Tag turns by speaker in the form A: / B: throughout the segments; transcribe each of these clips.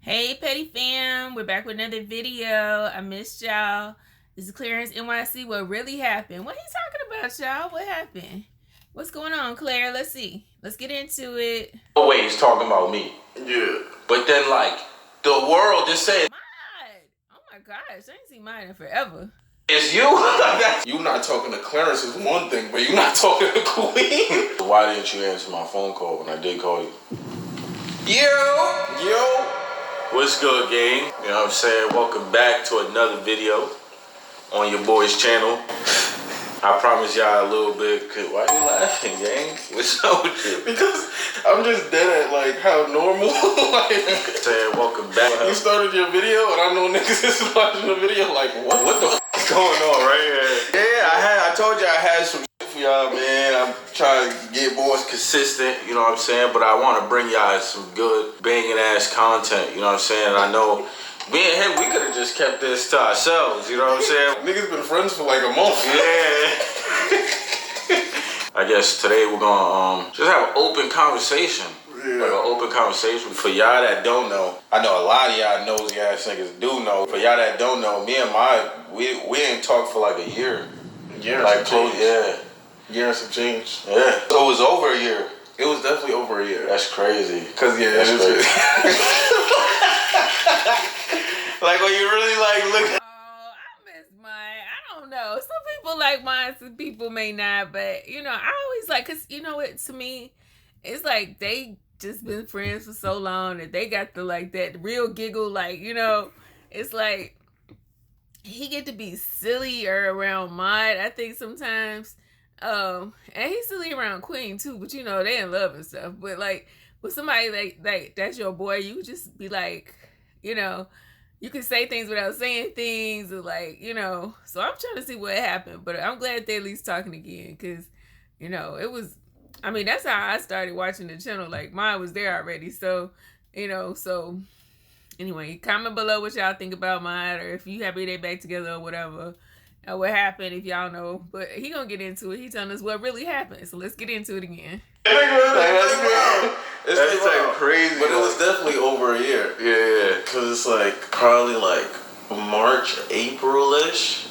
A: Hey Petty fam, we're back with another video. I missed y'all. This is Clarencenyc. What really happened? What he talking about, y'all? What happened? What's going on, Claire? Let's see. Let's get into it.
B: No way he's talking about me.
C: Yeah.
B: But then like the world just said
A: Mine. Oh my gosh, I ain't seen mine in forever.
B: it's you.
C: You not talking to Clarence is one thing, but you not talking to Queen.
B: Why didn't you answer my phone call when I did call you?
C: Yo.
B: What's good, gang? You know what I'm saying? Welcome back to another video on your boy's channel. I promise y'all a little bit. Why you laughing, gang? What's up with you?
C: Because I'm just dead at like how normal. Like,
B: saying welcome back.
C: you started your video and I know niggas is watching the video like, what the f is going on right here?
B: Yeah, I told you I had some shit for y'all, man. I'm trying to get more consistent, you know what I'm saying? But I want to bring y'all some good, banging ass content, you know what I'm saying? I know me and him, we could have just kept this to ourselves, you know what I'm saying?
C: Niggas been friends for like a month.
B: Yeah. I guess today we're gonna just have an open conversation.
C: Yeah.
B: Like an open conversation. For y'all that don't know, I know a lot of y'all nosy ass niggas do know. For y'all that don't know, me and we ain't talked for like a year.
C: Yeah,
B: Like close, yeah.
C: Year and some change.
B: Yeah. So it was over a year.
C: It was definitely over a year.
B: That's crazy.
C: Cause yeah,
B: That's
C: it
B: crazy.
C: Like when you really like look.
A: Oh, I miss mine. I don't know. Some people like mine, some people may not. But, you know, I always like, because, you know what, to me, it's like they just been friends for so long that they got the, like, that real giggle, like, you know, it's like he get to be sillier around Mod, I think, sometimes. And he's silly around Queen, too, but, you know, they in love and stuff. But, like, with somebody like that's your boy, you just be like, you know, you can say things without saying things, or like, you know. So I'm trying to see what happened, but I'm glad they're at least talking again, because, you know, it was, I mean, that's how I started watching the channel. Like, mine was there already, so, you know, so anyway, comment below what y'all think about mine, or if you happy they back together or whatever, or what happened, if y'all know. But he gonna get into it. He telling us what really happened, so let's get into it again.
C: It's like crazy, but it was definitely over a year.
B: Yeah.
C: Cause it's like probably like March, April-ish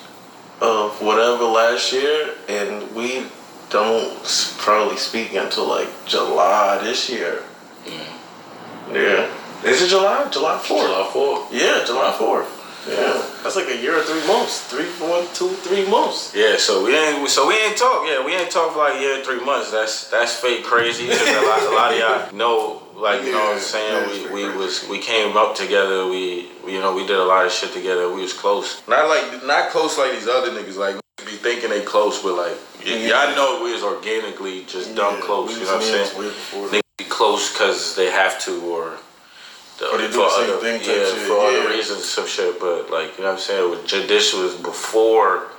C: of whatever last year, and we don't probably speak until like July this year. Yeah. Is it July? July 4th.
B: July 4th.
C: Yeah, July 4th. Yeah. That's like a year or 3 months. 3 months.
B: Yeah, so we ain't talk. Yeah, we ain't talk for like a year and 3 months. That's fake crazy. Cause a lot of y'all know, like, you know what I'm saying. We came up together. We you know, we did a lot of shit together. We was close. Not close like these other niggas. Like, be thinking they close, but like y'all know we was organically just dumb close. You know what I'm saying? They be close because they have to, or
C: they do the same thing.
B: For other reasons, some shit. But like, you know what I'm saying? This was before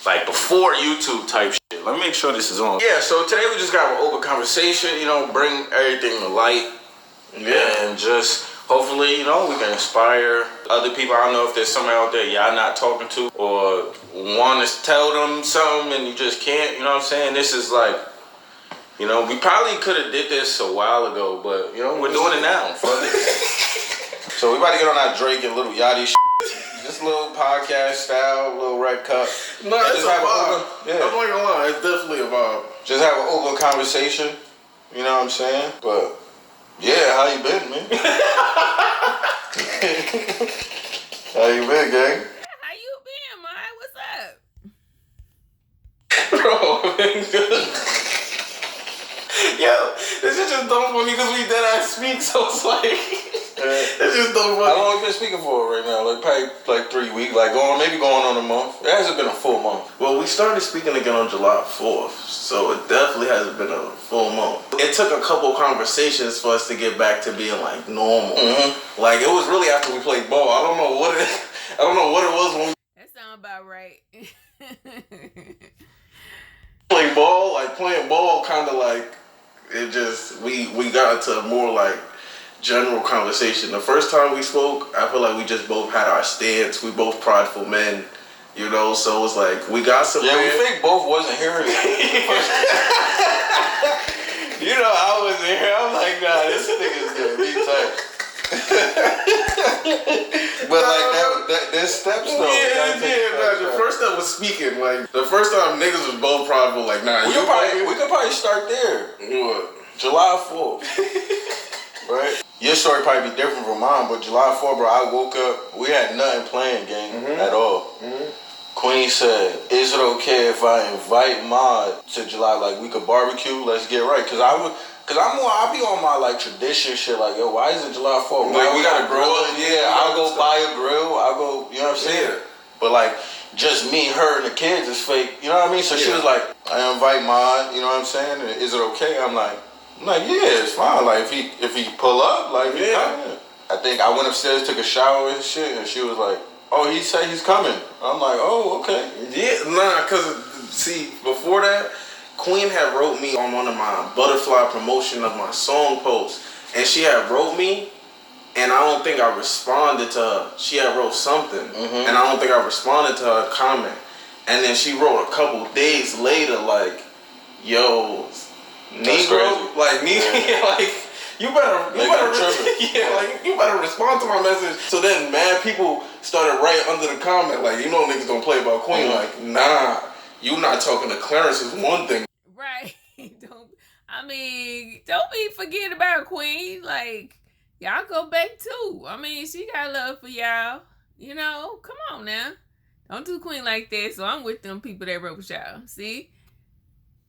B: YouTube type shit. Let me make sure this is on. Yeah, so today we just got an open conversation, you know, bring everything to light. Yeah. And just hopefully, you know, we can inspire other people. I don't know if there's somebody out there y'all not talking to, or want to tell them something and you just can't, you know what I'm saying? This is like, you know, we probably could have did this a while ago, but, you know, we're doing it now. Fuck it. So we about to get on our Drake and Little Yachty shit. Just a little podcast style, little red cup.
C: No, it's a vibe. I'm not gonna lie, it's definitely a vibe.
B: Just have an open conversation, you know what I'm saying? But, yeah, how you been, man? How you been, gang?
A: How you been, man? What's up?
C: Bro, I've been good. Yo, this is just dumb for me because we dead ass speak, so it's like, it's just dumb for me.
B: How long have you been speaking for right now? Like probably like 3 weeks, like maybe going on a month. It hasn't been a full month.
C: Well, we started speaking again on July 4th, so it definitely hasn't been a full month. It took a couple conversations for us to get back to being like normal. Mm-hmm. Like it was really after we played ball. I don't know what it was when we
A: That sound about right.
C: played ball. Like playing ball, kind of like it just we got into a more like general conversation. The first time we spoke, I feel like we just both had our stance. We both prideful men, you know. So it was like we got some.
B: Yeah, we think both wasn't here.
C: You know, I wasn't here. I'm like, nah, this nigga's gonna be tight.
B: But like there's steps though.
C: Yeah. The first step was speaking. Like the first time niggas was both probably like, nah.
B: We could probably start there.
C: What?
B: July 4th. Right? Your story probably be different from mine, but July 4th, bro, I woke up. We had nothing planned, gang, at all. Queen said, "Is it okay if I invite Maud to July? Like we could barbecue. Let's get right." Cause I be on my like tradition shit. Like, yo, why is it July 4th?
C: Like we gotta grill.
B: Yeah, I'll go buy a grill. I'll go. You know what I'm saying?
C: Yeah.
B: But like, just me, her, and the kids is fake. You know what I mean? So she was like, "I invite Maud." You know what I'm saying? Is it okay? I'm like, yeah, it's fine. Like if he pull up, like yeah. I think I went upstairs, took a shower and shit, and she was like, "Oh, he said he's coming." I'm like, "Oh, okay."
C: Yeah, nah, cause see, before that, Queen had wrote me on one of my butterfly promotion of my song posts, and she had wrote me, and I don't think I responded to her. She had wrote something, and I don't think I responded to her comment, and then she wrote a couple days later, like, "Yo, Negro, like like." You better you better respond to my message. So then mad people started right under the comment, like, you know niggas don't play about Queen. Like, nah, you not talking to Clarence is one thing.
A: Right. Don't be forgetting about Queen. Like, y'all go back too. I mean, she got love for y'all. You know, come on now. Don't do Queen like that. So I'm with them people that wrote with y'all. See?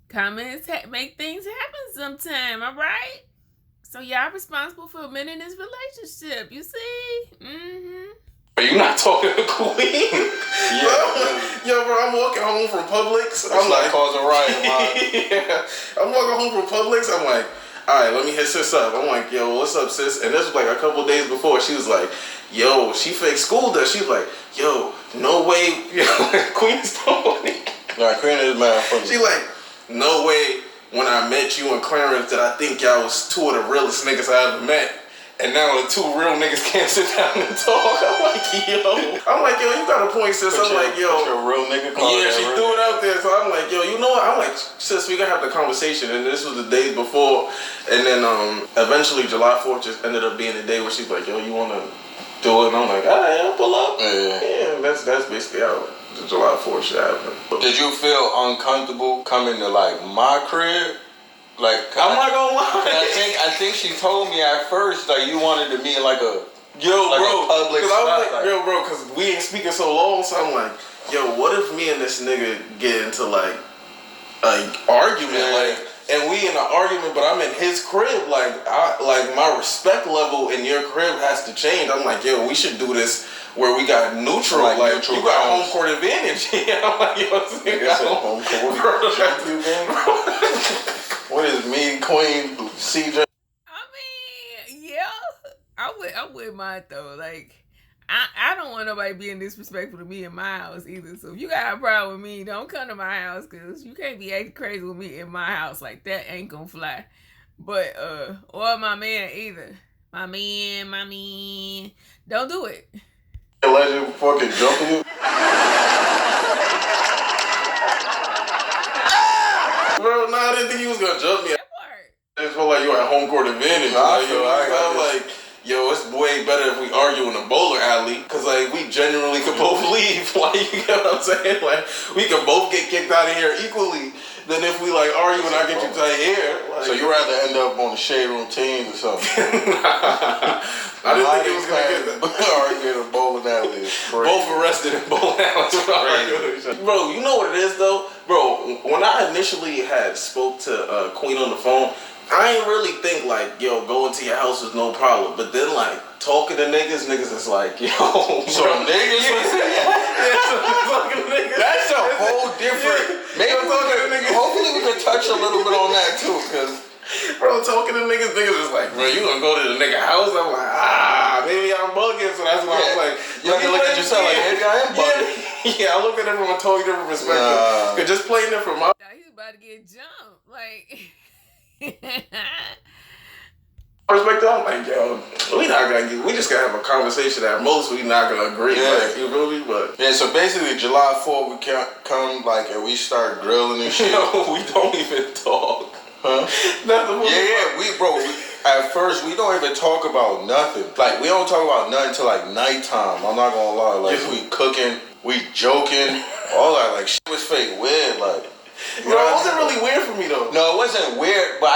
A: Comments make things happen sometime, all right? So y'all responsible for a minute in this relationship, you see?
C: Are you not talking to Queen? Yo, bro, I'm walking home from Publix. I'm like
B: causing riot, man.
C: I'm walking home from Publix. I'm like, all right, let me hit sis up. I'm like, yo, what's up, sis? And this was like a couple days before. She was like, yo, she fake schooled us. She was like, yo, no way. Queen's told me.
B: Nah, Queen is mad funny.
C: She like, no way. When I met you and Clarence, that I think y'all was two of the realest niggas I ever met. And now the two real niggas can't sit down and talk. I'm like, yo, you got a point, sis. I'm like, yo.
B: Your real nigga
C: yeah, she threw it out there. So I'm like, yo, you know what? I'm like, sis, we gotta have the conversation. And this was the days before. And then eventually July 4th just ended up being the day where she's like, yo, you wanna do it? And I'm like, all right, I'll pull up. Yeah, that's basically how the July 4th shit happened.
B: Did you feel uncomfortable coming to like my crib? Like,
C: I'm not gonna lie.
B: I think she told me at first like you wanted to be in like a public spot.
C: Bro, cause we ain't speaking so long, so I'm like, yo, what if me and this nigga get into like an argument, like, and we in an argument, but I'm in his crib, like my respect level in your crib has to change. I'm like, yo, we should do this where we got neutral, like neutral, you got home court advantage. I'm like, yo,
B: home court. What is me, Queen, CJ?
A: I mean, yeah, I'm with mine though. Like, I don't want nobody being disrespectful to me in my house either. So if you got a problem with me, don't come to my house because you can't be acting crazy with me in my house. Like, that ain't gonna fly. But or my man either. My man, don't do it.
B: Let you fucking jump you.
C: Bro, nah, I didn't think he was gonna jump me. I just felt like you had home court advantage. Like, yo, it's way better if we argue in a bowling alley, cause like we genuinely could both leave. Like, you get what I'm saying? Like, we could both get kicked out of here equally than if we like argue and I get you to the air. Like,
B: so you rather end up on the shade room teams or something?
C: I didn't think it was gonna get that.
B: Arguing in a bowling alley is crazy.
C: Both arrested in bowling alleys. Bro, you know what it is though? Bro, when I initially had spoke to Queen on the phone, I ain't really think like, yo, going to your house is no problem. But then like talking to niggas is like, yo,
B: so niggas
C: talking to niggas.
B: That's a whole different. Maybe hopefully we can touch a little bit on that too, cause
C: bro, talking to niggas is like, bro, you gonna go to the nigga house? I'm like, maybe I'm bugging, so that's why I was like,
B: you have to look at yourself like, maybe I am bugging.
C: Yeah, I look at it from a totally different perspective. Cause just playing it from my,
A: he's about to get jumped, like.
C: perspective, I'm like, yo, we just gotta have a conversation. At most, we not gonna agree. Like, you feel me? But
B: yeah, so basically, July 4th, we can't come like and we start grilling and shit.
C: No, we don't even talk.
B: Huh?
C: That's the
B: yeah, at first we don't even talk about nothing. Like we don't talk about nothing till like nighttime. I'm not gonna lie. Like we cooking, we joking, all that. Like shit was fake weird. Like
C: you know, it wasn't really weird for me though.
B: No, it wasn't weird, but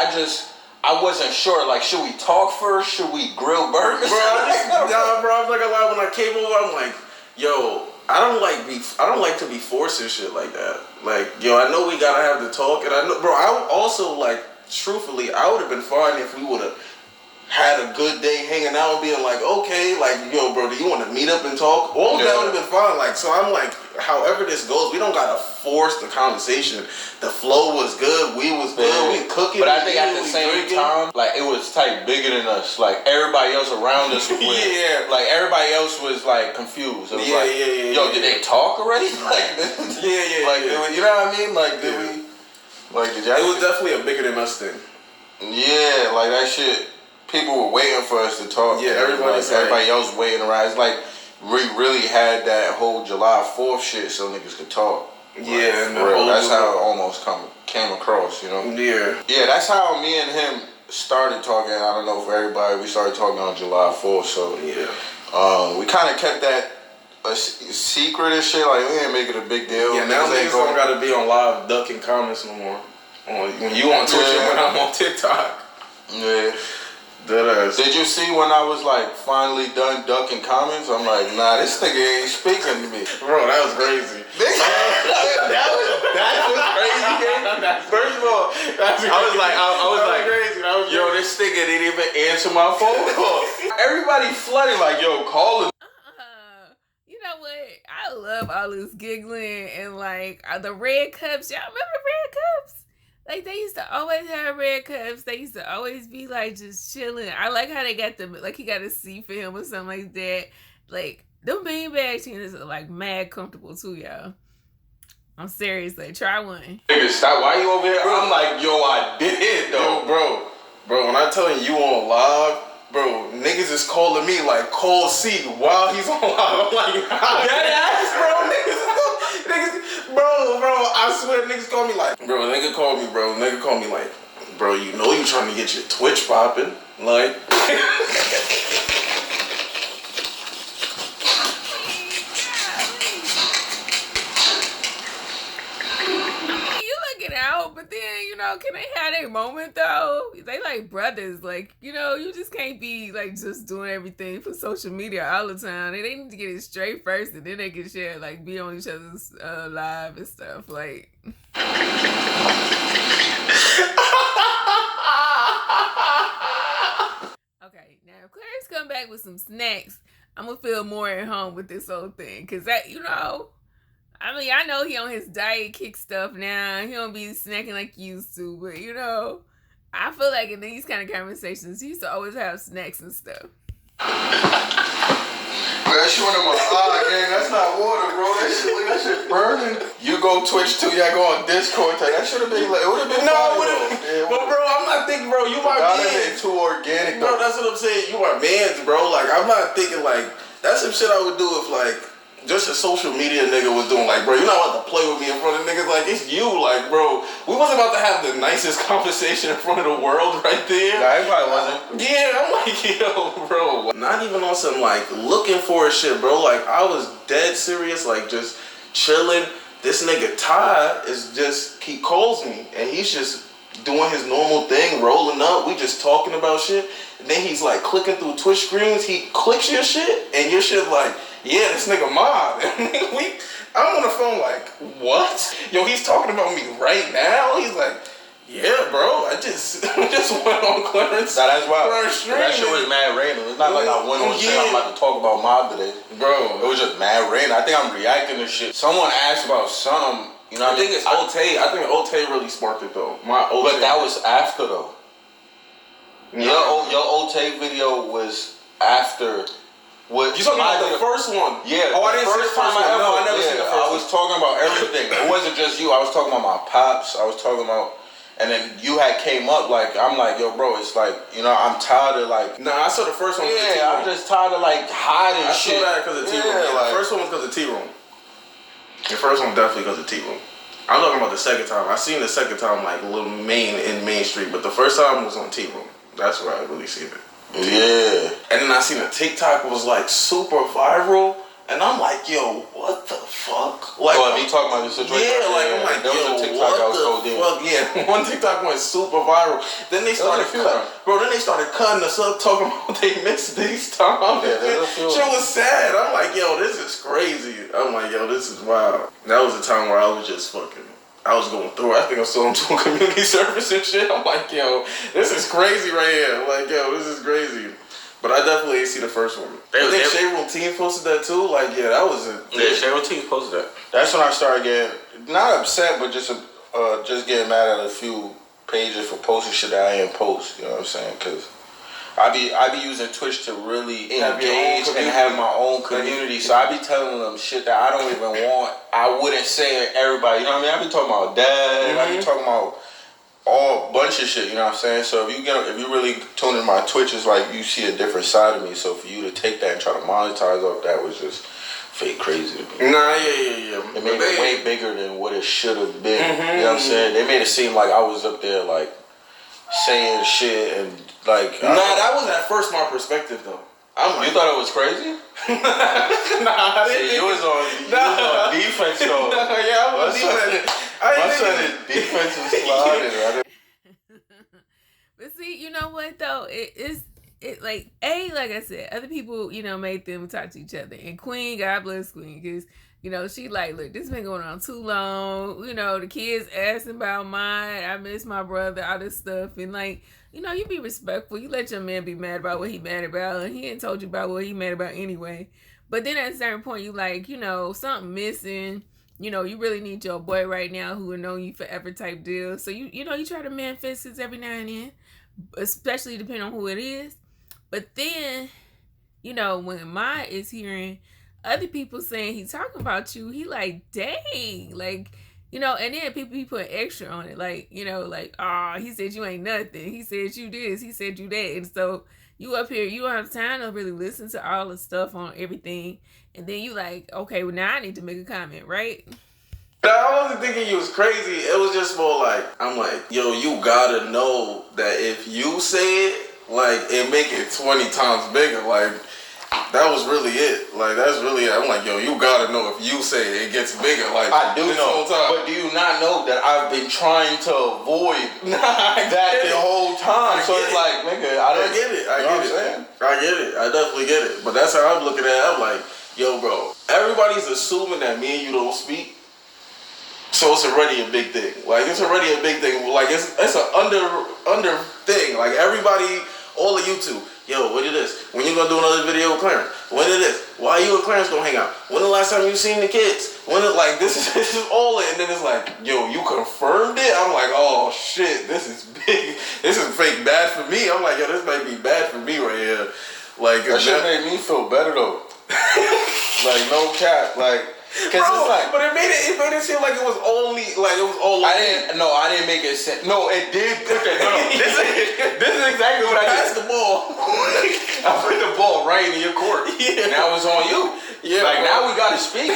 B: I wasn't sure. Like, should we talk first? Should we grill burgers?
C: Bro, I'm not gonna lie. When I came over, I'm like, yo, I don't like to be forcing shit like that. Like, yo, I know we gotta have the talk, and I know, bro. I would also like, truthfully, I would have been fine if we would have had a good day hanging out and being like, okay, like, yo, bro, do you want to meet up and talk? All of that would have been fine. Like, so I'm like, however this goes, we don't gotta force the conversation. The flow was good, we was good, we cooking.
B: But I think at the same time, like it was type bigger than us. Like everybody else around us was like everybody else was like confused. It was yo, did they talk already? Like like you know what I mean? Like did we? Like did y'all?
C: It was definitely a bigger than us thing.
B: Yeah, like that shit. People were waiting for us to talk.
C: Yeah,
B: everybody else waiting around. It's like we really had that whole July 4th shit so niggas could talk.
C: Yeah, and
B: that's how it almost came across, you know? Yeah, that's how me and him started talking. I don't know for everybody, we started talking on July 4th, so we kind of kept that a secret and shit, like we didn't make it a big deal.
C: Yeah, now niggas don't gotta be on live ducking comments no more. When you on Twitch and when I'm on TikTok.
B: Yeah.
C: Deadass.
B: Did you see when I was like finally done ducking comments? I'm like, nah, this nigga ain't speaking to me.
C: Bro, that was crazy.
B: that was crazy. First of all, I was like,
C: crazy.
B: Yo, this nigga didn't even answer my phone call. Everybody flooded like, yo, call him.
A: You know what? I love all this giggling and like the red cups. Y'all remember the red cups? Like, they used to always have red cups. They used to always be, like, just chilling. I like how they got them, like, he got a seat for him or something like that. Like, them beanbag chickens are, like, mad comfortable, too, y'all. I'm serious. Like, try one.
B: Nigga, stop. Why you over here? I'm like, yo, I did, though.
C: Yo, bro, when I'm telling you on live, bro, niggas is calling me, like, call C while he's on live. I'm like, that ass, bro, niggas, bro, I swear niggas call me like, nigga call me like, bro, you know you trying to get your Twitch popping, like.
A: You looking out, but then, you know, can they have their moment though? They like brothers, like, you know, you just can't be like just doing everything for social media all the time. They need to get it straight first, and then they can share, like, be on each other's live and stuff, like. Okay, now if Clarence come back with some snacks, I'm gonna feel more at home with this whole thing, cause that, you know, I mean, I know he on his diet kick stuff now. He don't be snacking like he used to, but you know, I feel like in these kind of conversations, he used to always have snacks and stuff.
B: That shit went in my eye, gang. That's not water, bro. That shit burning. You go Twitch too. Y'all go on Discord. That should have been like, it would have been.
C: No, it would have. But bro, I'm not thinking, bro. You my man.
B: Too organic,
C: bro. That's what I'm saying. You my man's, bro. Like, I'm not thinking like that's some shit I would do if like just a social media nigga was doing. Like, bro, you're not about to play with me in front of niggas. Like, it's you. Like, bro, we wasn't about to have the nicest conversation in front of the world right there.
B: Nah, everybody wasn't.
C: Yeah, I'm like, yo, bro. Not even on some like looking for shit, bro. Like, I was dead serious, like just chilling. This nigga Ty he calls me and he's just doing his normal thing, rolling up. We just talking about shit. And then he's like clicking through Twitch screens. He clicks your shit and your shit like, yeah, this nigga mob. I'm on the phone like, what? Yo, he's talking about me right now? He's like, yeah, bro, I just went on Clarence.
B: Nah, that's wild.
C: That
B: shit was mad random. It's not like I went on shit I'm about to talk about mob today.
C: Bro,
B: it was just mad random. I think I'm reacting to shit. Someone asked about something. You know what I mean?
C: It's Otay. I think Otay really sparked it though.
B: But that was after though.
C: No.
B: Your Otay video was after. What,
C: you talking about the first one?
B: Yeah.
C: Oh, I didn't see the first one. No, I never seen the first one.
B: I was talking about everything. It wasn't just you. I was talking about my pops. I was talking about, and then you had came up like, I'm like, yo, bro, it's like, you know, I'm tired of like.
C: Nah, I saw the first one.
B: Yeah, I'm just tired of like hiding shit.
C: I saw that because of T-Room. Yeah, like, the first one was because of T-Room. The first one definitely because of T-Room. I'm talking about the second time. I seen the second time like little in Main Street, but the first time was on T-Room. That's where I really seen it.
B: Yeah.
C: And then I seen a TikTok was like super viral, and I'm like, yo, what the fuck? Like,
B: you talking about the situation?
C: Yeah, like I'm like,
B: there was a TikTok
C: what
B: I was
C: the
B: told
C: fuck? Yeah, one TikTok went super viral. Then they started cutting us up, talking about they missed these times.
B: Yeah,
C: shit was sad. I'm like, yo, this is crazy. I'm like, yo, this is wild. That was the time where I was just fucking. I was going through it. I think I'm still doing community service and shit. I'm like, yo, this is crazy right here. Like, yo, this is crazy. But I definitely didn't see the first one. I think Shea Routine posted that too. Like, yeah, that was it.
B: Yeah, Shea Routine posted that. That's when I started getting, not upset, but just getting mad at a few pages for posting shit that I didn't post. You know what I'm saying? Because I be using Twitch to really engage and have my own community. So I be telling them shit that I don't even want. I wouldn't say to everybody. You know what I mean? I be talking about dad. I be talking about all bunch of shit. You know what I'm saying? So if you really tune in my Twitch, it's like you see a different side of me. So for you to take that and try to monetize off that was just fake crazy to me.
C: Nah, yeah.
B: It made it way bigger than what it should have been. You know what I'm saying? They made it seem like I was up there like saying shit and like.
C: Nah, that was at first my perspective though. I'm like,
B: you thought it was crazy?
C: Nah, I didn't.
B: You was on defense though.
C: Yeah, I was on defense.
B: My son is defensive sliding. Right?
A: But see, you know what though? It like like I said, other people, you know, made them talk to each other. And Queen, God bless Queen, because you know, she like, look, this been going on too long. You know, the kids asking about mine. I miss my brother, all this stuff. And like, you know, you be respectful. You let your man be mad about what he mad about. And he ain't told you about what he mad about anyway. But then at a certain point, you like, you know, something missing. You know, you really need your boy right now who will know you forever type deal. So, you know, you try to manifest this every now and then. Especially depending on who it is. But then, you know, when Ma is hearing other people saying he talking about you, he like, dang, like, you know, and then people be putting extra on it, like, you know, like, oh, he said you ain't nothing, he said you this, he said you that, and so you up here, you don't have time to really listen to all the stuff on everything, and then you like, okay, well now I need to make a comment, right?
C: I wasn't thinking you was crazy. It was just more like, I'm like, yo, you gotta know that if you say it, like, it make it 20 times bigger, like. That was really it. Like, that's really it. I'm like, yo, you gotta know if you say it gets bigger. Like,
B: I do
C: this
B: know.
C: whole time.
B: But do you not know that I've been trying to avoid that the whole time? So it's like, nigga, I
C: get it. I get it. I definitely get it. But that's how I'm looking at it. I'm like, yo, bro, everybody's assuming that me and you don't speak. So it's already a big thing. Like, it's already a big thing. Like, it's an under thing. Like, everybody, all of you two. Yo, what is this? When you gonna do another video with Clarence? When is this? Why you and Clarence gonna hang out? When the last time you seen the kids? When it, like, this is all it, and then it's like, yo, you confirmed it? I'm like, oh shit, this is big. This is fake bad for me. I'm like, yo, this might be bad for me right here. Like,
B: that shit made me feel better though. Like, no cap, like.
C: Bro, like, but it made it seem like it was only like it was all.
B: I didn't make it sense. No, it did. Okay, no. This is exactly what I did.
C: Pass the ball.
B: I put the ball right in your court. Yeah. Now it's on you. Yeah. Like, now we gotta speak.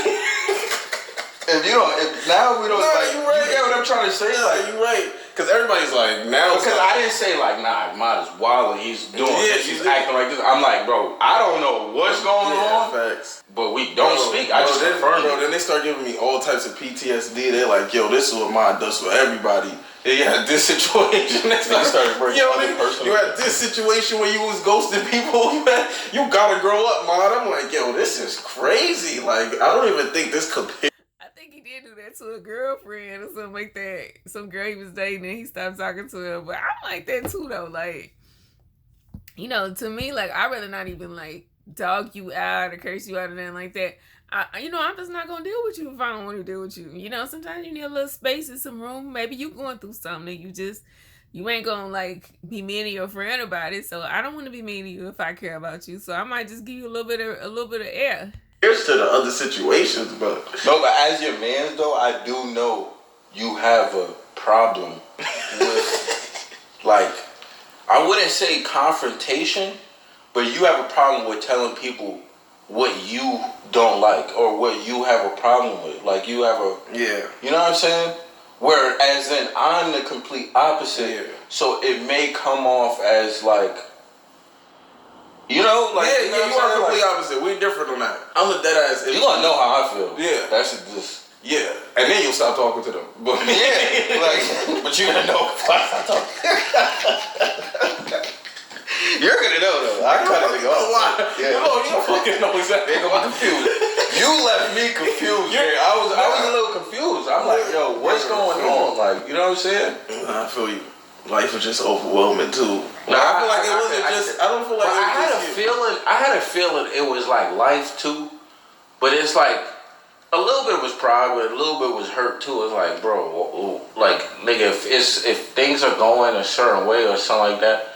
B: Now we don't.
C: Nah,
B: like,
C: you right.
B: You get what I'm trying to say?
C: Like, you right. Because everybody's like, now.
B: Because I didn't say, like, nah, Mod is wild and he's doing this, he's acting like this. I'm like, bro, I don't know what's going on.
C: Facts.
B: But we don't speak. I just confirmed it.
C: Then they start giving me all types of PTSD. They're like, yo, this is what Mod does for everybody. They had this situation. They started breaking you had this situation where you was ghosting people. You gotta grow up, Mod. I'm like, yo, this is crazy. Like, I don't even think this could be.
A: He did do that to a girlfriend or something like that. Some girl he was dating and he stopped talking to her. But I'm like that too though. Like, you know, to me, like, I'd rather not even like dog you out or curse you out or nothing like that. I'm just not gonna deal with you if I don't want to deal with you. You know, sometimes you need a little space and some room. Maybe you going through something and you ain't gonna like be mean to your friend about it. So I don't want to be mean to you if I care about you. So I might just give you a little bit of air.
C: Here's to the other situations, but
B: as your man though, I do know you have a problem with like, I wouldn't say confrontation, but you have a problem with telling people what you don't like or what you have a problem with. Like, you have you know what I'm saying? Whereas then I'm the complete opposite.
C: Yeah.
B: So it may come off as like, you know, like
C: yeah,
B: you know
C: you
B: what I'm
C: are
B: saying?
C: complete
B: Like,
C: opposite. We different on that. I'm the dead ass.
B: you gonna know how I feel.
C: Yeah.
B: That's just.
C: Yeah, and then you'll stop talking to them. But
B: Yeah, like, but you're gonna know if I stop talking. You're gonna know though. I cut it off.
C: Why?
B: Yeah.
C: You don't fucking know exactly.
B: They're gonna be confused. You left me confused. I was a little confused. I'm like, yo, what's going on? Like, you know what I'm saying?
C: I feel you. Life was just overwhelming too.
B: No,
C: I feel like it wasn't just. I don't feel like.
B: I had a feeling it was like life too, but it's like. A little bit was pride, but a little bit was hurt too. It's like, bro, like, nigga, if things are going a certain way or something like that,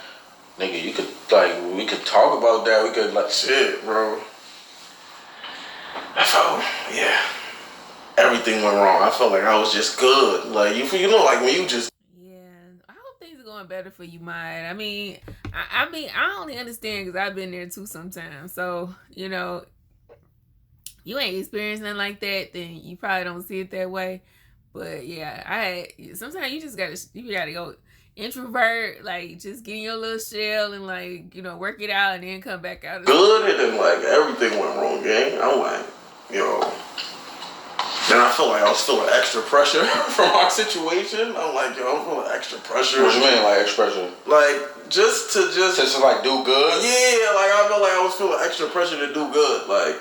B: nigga, you could, like, we could talk about that. We could, like,
C: Shit, bro. I felt, yeah, everything went wrong. I felt like I was just good. Like, you know, like when you just.
A: Yeah, I hope things are going better for you, Maya. I mean, I only understand because I've been there too sometimes. So, you know, you ain't experienced nothing like that, then you probably don't see it that way. But yeah, sometimes you gotta go introvert, like just get in your little shell and like, you know, work it out and then come back out.
C: Good, and then like everything went wrong, gang. I'm like, yo. Then I felt like I was feeling extra pressure from our situation. I'm like, yo, I'm feeling extra pressure.
B: What you mean, like, expression?
C: Like, just to
B: like, do good?
C: Yeah, like, I felt like I was feeling extra pressure to do good. Like,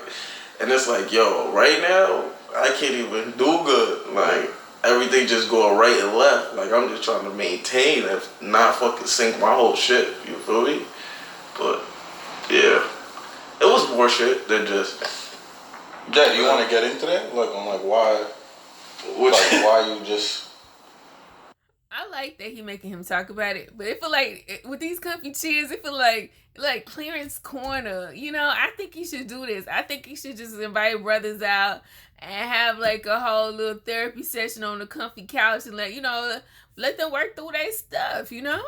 C: and it's like, yo, right now, I can't even do good. Like, everything just going right and left. Like, I'm just trying to maintain and not fucking sink my whole shit. You feel me? But, yeah. It was more shit than just...
B: Dad, you want to get into that? Like, on, like, why... why you just...
A: I like that he making him talk about it, but it feel like with these comfy chairs, it feel like Clarence Corner. You know, I think he should do this. I think he should just invite brothers out and have like a whole little therapy session on the comfy couch and let them work through their stuff. You know,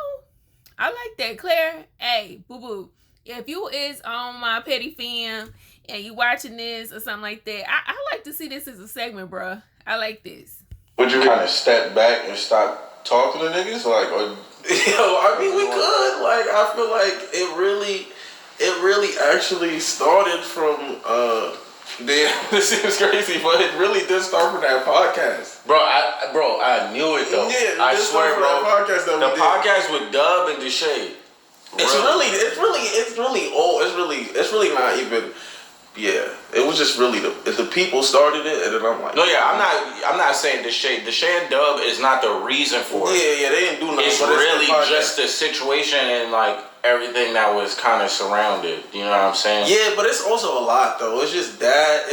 A: I like that. Clare, hey, boo boo, if you is on my petty fam and you watching this or something like that, I like to see this as a segment, bro. I like this.
B: Would you kind of step back and stop talking to niggas, like, or
C: I mean, we could. Like, I feel like it really actually started from. This seems crazy, but it really did start from that podcast.
B: Bro, I knew it though.
C: Yeah,
B: I swear, bro.
C: Podcast that
B: the podcast with Dub and Deshae.
C: It's really not even. Yeah, it was just really the people started it, and then I'm like,
B: no, yeah, I'm not saying Deshae and Dub is not the reason for it.
C: Yeah, they didn't do nothing.
B: It's really just the situation and like everything that was kind of surrounded. You know what I'm saying?
C: Yeah, but it's also a lot though. It's just that.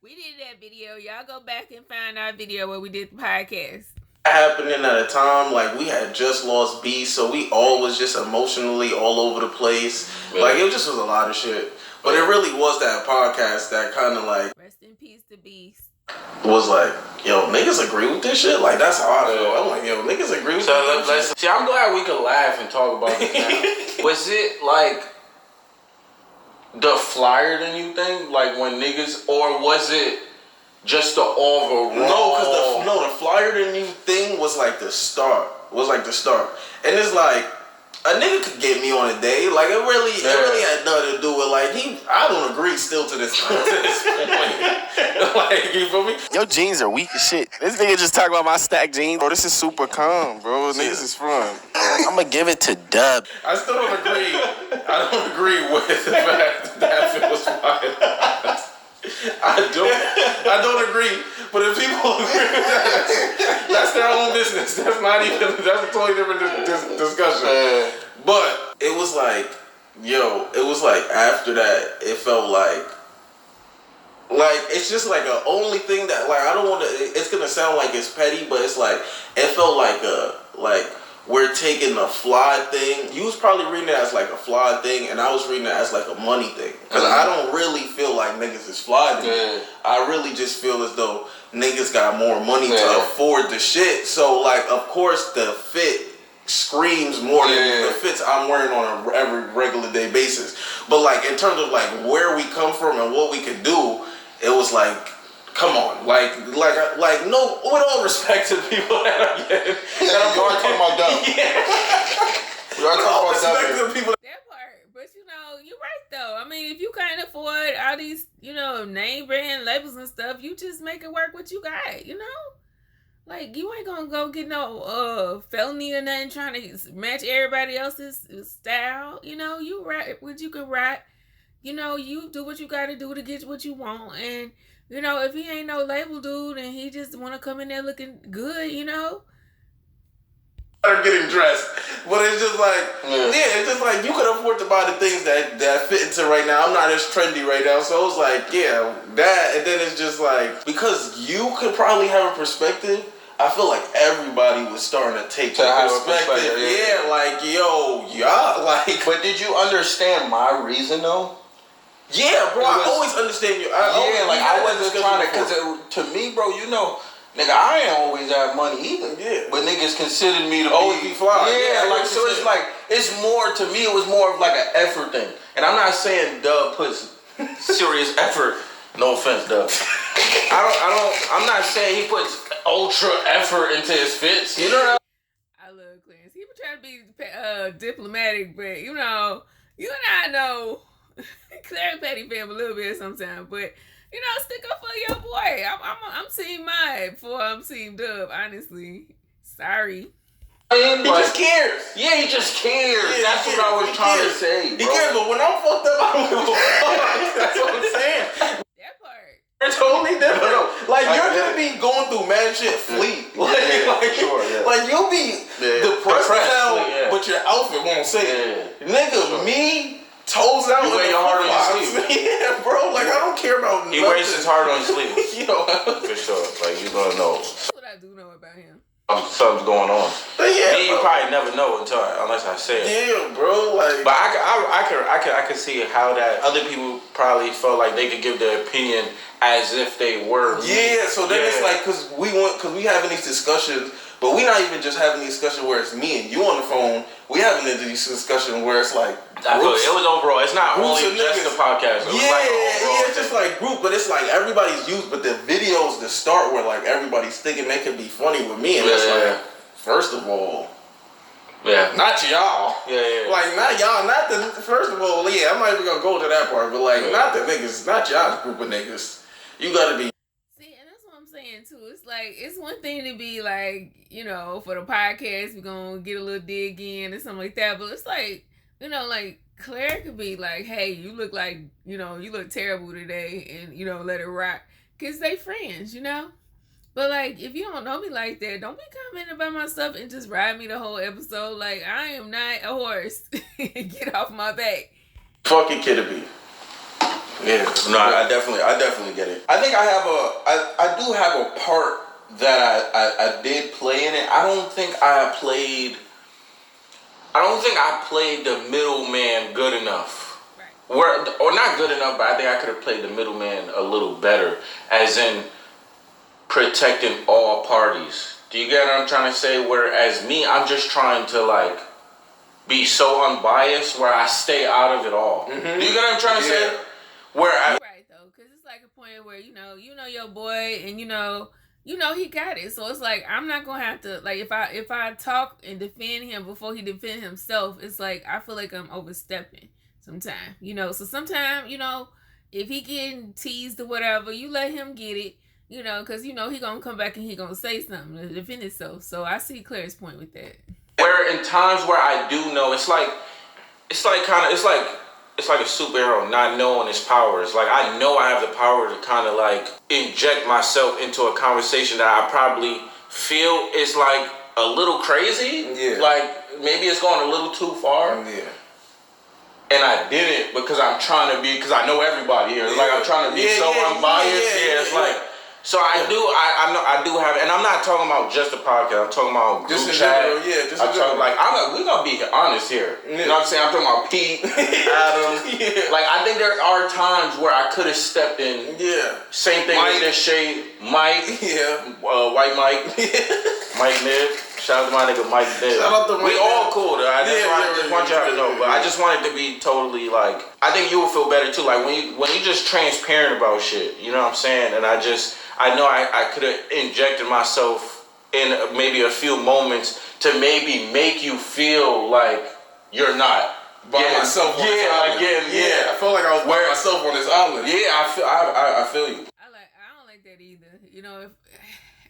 A: We did that video. Y'all go back and find our video where we did the podcast.
C: Happening at a time like we had just lost B, so we all was just emotionally all over the place. Yeah. Like it just was a lot of shit. But it really was that podcast that kind of like...
A: Rest in peace to Beast.
C: Was like, yo, niggas agree with this shit? Like, that's how I feel. I'm like, yo, niggas agree with this shit?
B: See, I'm glad we could laugh and talk about this now. Was it like the flyer than you think? Like when niggas... Or was it just the overall...
C: No, because the flyer than you thing was like the start. And it's like... A nigga could get me on a day. Like, it really had nothing to do with, like, I don't agree still to this point. Like, you feel me?
D: Your jeans are weak as shit. This nigga just talk about my stack jeans. Bro, this is super calm, bro. Niggas is fun. I'm gonna give it to Dub.
C: I still don't agree. I don't agree with the fact that fit was fine. I don't agree. But if people agree with that, that's their own business. That's a totally different discussion. But it was like, after that, it felt like it's just like a only thing that, like, I don't want to, it's going to sound like it's petty, but it's like, it felt like we're taking a fly thing. You was probably reading it as like a fly thing, and I was reading it as like a money thing. Because I don't really feel like niggas is fly to me. I really just feel as though niggas got more money to afford the shit. So, like, of course, the fit screams more than the fits I'm wearing on every regular day basis. But, like, in terms of, like, where we come from and what we could do, it was like, come on, like, no, with all respect to the people that are getting.
D: You are talking about dumb.
C: Yeah.
D: You are talking about dumb.
C: People.
A: That part, but you're right though. I mean, if you can't afford all these, name brand labels and stuff, you just make it work what you got, Like, you ain't gonna go get no felony or nothing trying to match everybody else's style. You write what you can write. You do what you gotta do to get what you want. And, if he ain't no label dude and he just wanna come in there looking good,
C: Are getting dressed, but it's just like, it's just like you could afford to buy the things that fit into right now. I'm not as trendy right now, so it's like, that, and then it's just like, because you could probably have a perspective. I feel like everybody was starting to take perspective. Yeah, like, y'all, like.
B: But did you understand my reason though?
C: Yeah, bro, I always understand you.
B: I wasn't trying to, because to me, bro, nigga, I ain't always have money either.
C: Yeah.
B: But niggas considered me to
C: always be fly.
B: Yeah, like, so it's like, it's more, to me, it was more of like an effort thing. And I'm not saying Dub puts serious effort. No offense, Dub. I'm not saying he puts ultra effort into his fits. You know what
A: I love Clarence. He was trying to be diplomatic, but you and I know Clare petty fam a little bit sometimes, but stick up for your boy. I'm team Mike before I'm team Dub, honestly. Sorry.
C: He just cares.
B: Yeah, he just cares. Yeah, that's what I was trying to say, bro.
C: He cares, but when I'm fucked up, I don't give a fuck. That's what I'm saying.
A: That part.
C: It's totally different. No. Like, you're gonna be going through mad shit fleet. Like, you'll be depressed as hell, but your outfit won't say it. Nigga, me, toes out.
B: You wear your heart on your sleeve.
C: Yeah, bro. Like, I don't care about
B: nothing. He wears his heart on his sleeve. For sure. Like, you gonna know.
A: That's what I do know about him.
B: Something's going on.
C: But
B: you probably never know unless I say it.
C: Yeah, bro. Like,
B: but I could see how that other people probably felt like they could give their opinion as if they were.
C: Yeah. So then it's like, because we having these discussions, but we not even just having these discussions where it's me and you on the phone. We having these discussions where it's like,
B: it was overall. It's not only just the podcast.
C: It's just like group, but it's like everybody's used. But the videos that start where like everybody's thinking they can be funny with me, and it's like, first of all, not y'all. Like, not y'all. Not the first of all. Yeah, I'm not even gonna go to that part, but like, not the niggas, not y'all's group of niggas. You gotta be.
A: Saying too, it's like, it's one thing to be like, for the podcast we're gonna get a little dig in or something like that, but it's like, like Claire could be like, hey, you look like, you look terrible today, and let it rock, because they friends, but like, if you don't know me like that, don't be commenting about my stuff and just ride me the whole episode. Like, I am not a horse. Get off my back.
C: Fucking kidding me. Yeah,
B: no, I definitely get it. I think I do have a part that I did play in it. I don't think I played the middleman good enough. Right. Or not good enough, but I think I could have played the middleman a little better, as in protecting all parties. Do you get what I'm trying to say? Whereas me, I'm just trying to like be so unbiased where I stay out of it all. Mm-hmm. Do you get what I'm trying to say?
A: Right though, because it's like a point where you know your boy, and you know he got it. So it's like, I'm not gonna have to, like, if I talk and defend him before he defend himself, it's like I feel like I'm overstepping sometimes. So sometimes if he getting teased or whatever, you let him get it. Because he gonna come back and he gonna say something to defend himself. So I see Claire's point with that.
B: Where in times where I do know, it's like a superhero not knowing his powers. Like, I know I have the power to kind of like inject myself into a conversation that I probably feel is like a little crazy. Yeah. Like, maybe it's going a little too far. Yeah. And I did it because I'm trying to be, because I know everybody here. Like, I'm trying to be unbiased. It's like, so I do have, and I'm not talking about just a podcast. I'm talking about group chat. I'm talking like, we're gonna be honest here. You know what I'm saying? I'm talking about Pete, Adam. Like, I think there are times where I could have stepped in. Yeah. Same thing with this shade, Mike. White Mike. Mike Nib. Shout out to my nigga Mike Nib. Shout out to Mike. We all cool though. I just want y'all to know. But I just wanted to be totally like, I think you would feel better too. Like when you just transparent about shit. You know what I'm saying? And I I know I could have injected myself in maybe a few moments to maybe make you feel like you're not
C: by myself on this island. I felt like I was by myself on this island.
B: Yeah, I feel you.
A: I don't like that either. You know, if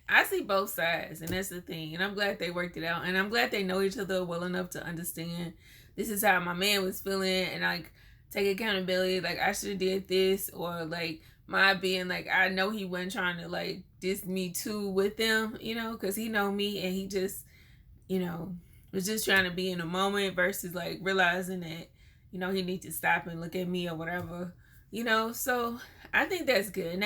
A: I see both sides, and that's the thing. And I'm glad they worked it out, and I'm glad they know each other well enough to understand this is how my man was feeling, and like take accountability. Like I should have did this, or like my being like I know he wasn't trying to like diss me too with them, you know, because he know me and he just, you know, was just trying to be in the moment versus like realizing that, you know, he needs to stop and look at me or whatever, you know. So I think that's good, and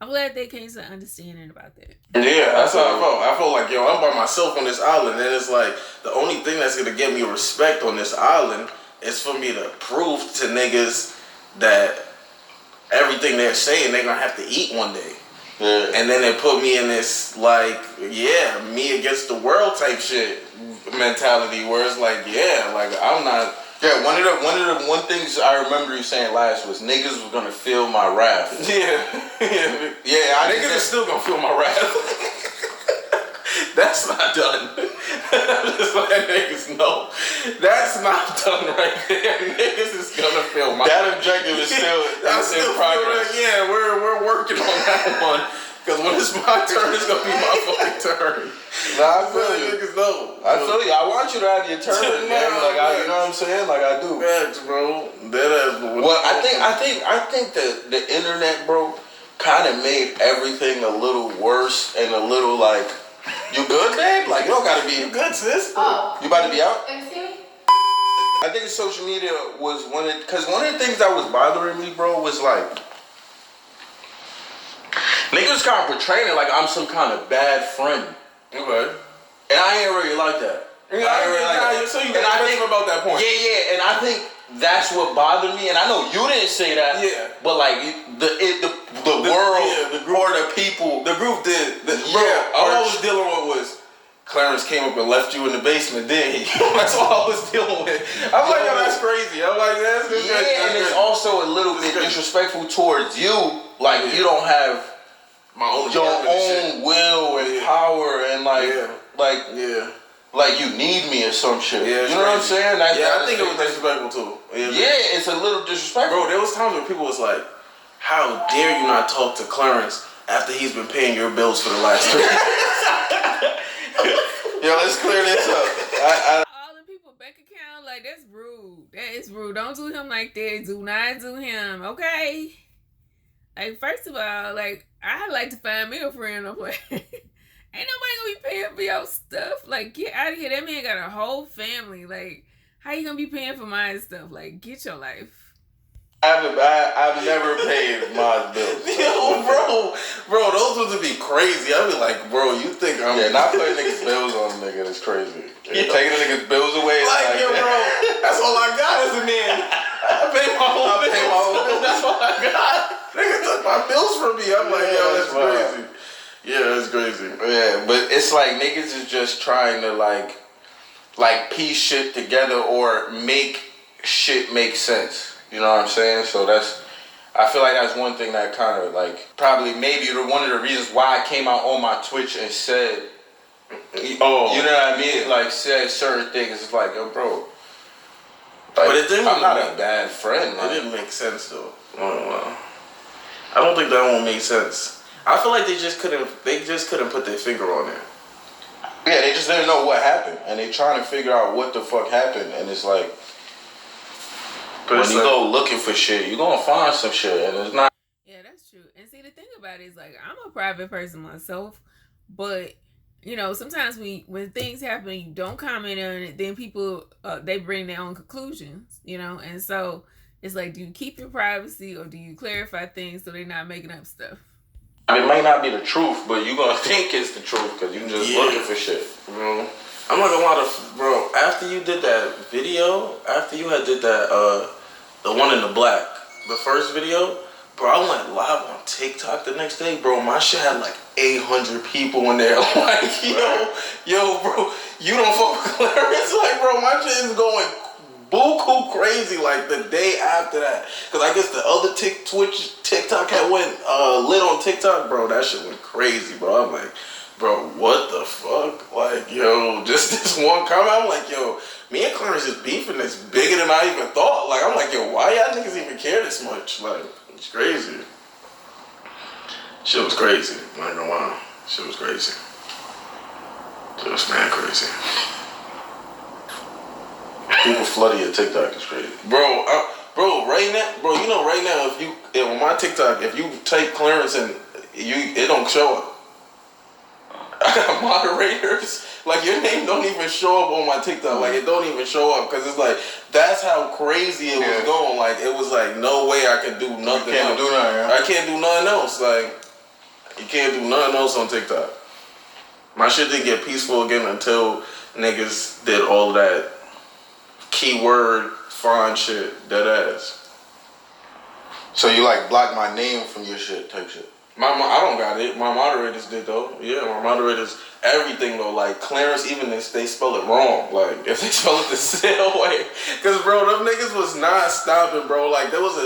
A: I'm glad they came to understanding about that.
C: Yeah, that's how I felt. I felt like, yo, I'm by myself on this island, and it's like the only thing that's gonna get me respect on this island is for me to prove to niggas that everything they're saying they're gonna have to eat one day. Yeah. And then they put me in this like, yeah, me against the world type shit mentality where it's like, yeah, like I'm not.
B: Yeah, one of the things I remember you saying last was niggas was gonna feel my wrath.
C: Yeah. Niggas are still gonna feel my wrath. That's not done. Just let niggas know. That's not done right there. Niggas is gonna feel my
B: that objective is still in progress.
C: Yeah, we're working on that one. Because when it's my turn, it's gonna be my fucking turn.
B: Nah, I feel you.
C: Niggas know.
B: I feel you. I want you to have your turn, man. Like you know what I'm saying? Like I do.
C: Facts, bro. That ass.
B: Well, I think that the internet, bro, kind of made everything a little worse and a little like, you good, babe? Like you don't gotta be.
C: You good, sis?
B: Oh. You about to be out?
E: Excuse me?
B: I think social media was one of the things that was bothering me, bro, was like. Niggas kind of portraying it like I'm some kind of bad friend.
C: Okay.
B: And I ain't really like that.
C: Yeah, I ain't really like that. So you got to think about that point.
B: Yeah. And I think that's what bothered me. And I know you didn't say that.
C: Yeah.
B: But like the world,
C: the group,
B: or the people.
C: The group did. All I was dealing with was Clarence came up and left you in the basement, didn't he? That's all I was dealing with. I'm like, yo, that's crazy. I'm like, that's good.
B: Yeah, and it's also a little bit disrespectful towards you. Like you don't have your own will and power and like you need me or some shit. Yeah, you know what I'm saying?
C: I think it was disrespectful too.
B: Yeah, it's a little disrespectful.
C: Bro, there was times where people was like, how dare you not talk to Clarence after he's been paying your bills for the last 3 years? Yo, let's clear this up.
A: All the people bank account, like that's rude. That is rude. Don't do him like that. Do not do him, okay? Like, first of all, like, I'd like to find me a friend. I'm like, ain't nobody gonna be paying for your stuff. Like, get out of here. That man got a whole family. Like, how you gonna be paying for my stuff? Like, get your life.
B: I've never paid my bills.
C: Yo, bro, those ones would be crazy. I'd be like, bro, you think I'm...
B: Yeah, not putting niggas' bills on a nigga is crazy. Yeah. Taking a nigga's bills away.
C: Like, yo, bro, that's all I got as a man. I pay my own bills. That's all I got. Nigga took my bills from me. I'm like, yo, that's crazy. Yeah, that's crazy.
B: Yeah, but it's like niggas is just trying to like piece shit together or make shit make sense. You know what I'm saying? So I feel like that's one thing that kind of like probably maybe one of the reasons why I came out on my Twitch and said, you know what I mean? Like said certain things. It's like, yo, bro. Like,
C: but it didn't.
B: I'm not a bad friend.
C: It didn't make sense though. I don't think that one made sense. I feel like they just couldn't put their finger on it.
B: Yeah, they just didn't know what happened, and they trying to figure out what the fuck happened, and it's like. But when you go looking for shit, you're gonna find some shit, and it's not.
A: Yeah, that's true. And see, the thing about it is, like, I'm a private person myself, but you know, sometimes when things happen, you don't comment on it. Then people they bring their own conclusions, you know, and so it's like, do you keep your privacy or do you clarify things so they're not making up stuff?
B: It might not be the truth, but you're gonna think it's the truth because you're just looking for shit,
C: bro. I'm not gonna lie bro. After you did that video, after you had did that the one in the black, the first video, bro, I went live on TikTok the next day, bro. My shit had like 800 people in there. Like, yo, bro, you don't fuck with Clarence? Like, bro, my shit is going buku crazy like the day after that. Cause I guess the other TikTok had went lit on TikTok, bro. That shit went crazy, bro. I'm like, bro, what the fuck? Like, yo, just this one comment. I'm like, yo, me and Clarence is beefing that's bigger than I even thought. Like, I'm like, yo, why y'all niggas even care this much? Like, it's crazy. Shit was crazy. I'm not gonna lie. Shit was crazy. Shit was mad crazy.
B: People flooding your TikTok is crazy.
C: Bro, right now, bro, you know right now, on my TikTok, if you type Clarence and it don't show up. I got moderators. Like, your name don't even show up on my TikTok. Like, it don't even show up. Because it's like, that's how crazy it was going. Like, it was like, no way I could do nothing else. I can't do nothing else. Like, you can't do nothing else on TikTok. My shit didn't get peaceful again until niggas did all that keyword fine shit. Dead ass.
B: So you like block my name from your shit type shit?
C: I don't got it. My moderators did though. Yeah, my moderators, everything though. Like Clarence, even if they spell it wrong, like if they spell it the same way, because bro, them niggas was not stopping, bro. Like there was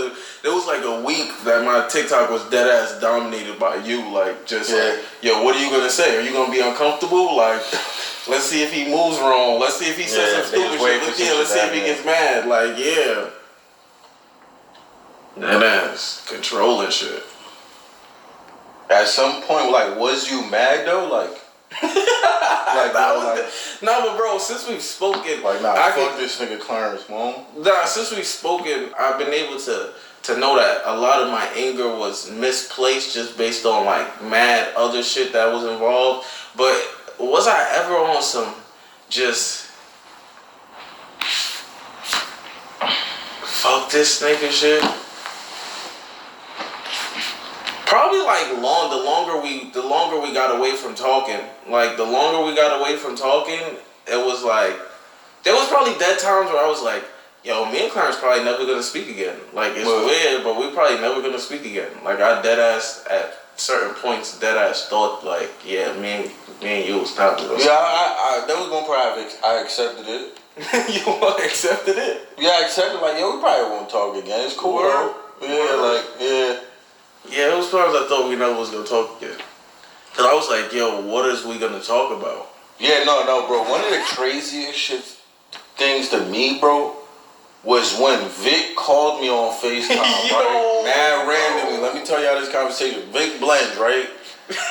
C: like a week that my TikTok was dead ass dominated by you. Like just like, yo, what are you gonna say? Are you gonna be uncomfortable? Like, let's see if he moves wrong. Let's see if he says some stupid shit. Let's see if he gets mad. Like dead ass controlling shit.
B: At some point, like, was you mad though? Like,
C: but bro, since we've spoken,
B: like, fuck this nigga Clarence, mom.
C: Nah, since we've spoken, I've been able to know that a lot of my anger was misplaced just based on like mad other shit that was involved. But was I ever on some just fuck this nigga shit? Probably like the longer we got away from talking, it was like there was probably dead times where I was like, yo, me and Clarence probably never gonna speak again. Like it's weird, but we probably never gonna speak again. Like I dead ass at certain points thought like, yeah, me and you was not.
B: Yeah, I that was one part I accepted it.
C: You accepted it?
B: Yeah, I accepted like, yo, we probably won't talk again. It's cool, bro.
C: Yeah, it was times I thought we never was gonna talk again. Cause I was like, yo, what is we gonna talk about?
B: Yeah, no, bro. One of the craziest things to me, bro, was when Vic called me on FaceTime, right? Mad randomly. Let me tell y'all this conversation. Vic Blends, right?